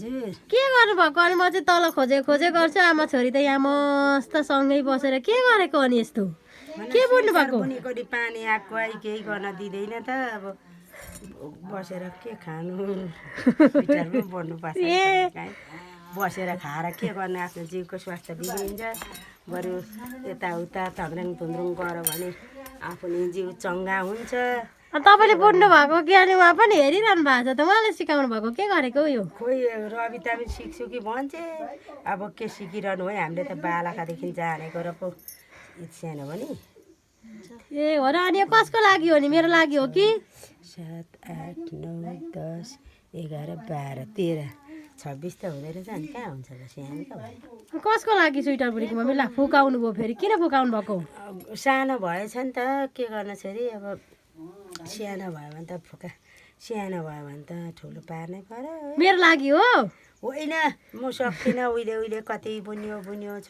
हजुर के गर्नुभएको अनि म चाहिँ तल खोजे गर्छु आमा छोरी त यहाँ मस्त सँगै बसेर के गरेको अनि यस्तो के बुझ्नु भएको बुनेकोडी पानी आएको आई केही गर्न दिँदैन त अब बसेर के खानु स्वेटरमा बढ्नुपर्छ बसेर खाएर के गर्ने आफ्नो जिउको स्वास्थ्य बिग्रिन्छ बरु यताउता थन्द्रुङ थुन्द्रुङ गऱ्यो भने आफ्नो जिउ चङ्गा हुन्छ तपाईँले बुझ्नु भएको ज्ञानी उहाँ पनि हेरिरहनु भएको छ त उहाँले सिकाउनु भएको के गरेको यो खोइ रविता पनि सिक्छु कि भन्छ अब के सिकिरहनु है हामीले त बालखादेखि जानेको र पो सानो भने ए हो र अनि यो कसको लागि हो नि मेरो लागि हो कि 7 8 9 10 11 12 13 26 त हुँदै रहेछ अनि कहाँ हुन्छ त सानो त कसको लागि स्वेटर बुनेको मम्मी ला फुकाउनु भयो फेरि किन फुकाउनु भएको सानो भएछ नि त के गर्न छोरी अब सानो भयो भने त सानो भयो भने त ठुलो पार्नै पर्यो मेरो लागि हो होइन म सक्दिनँ उहिले कति बुन्यो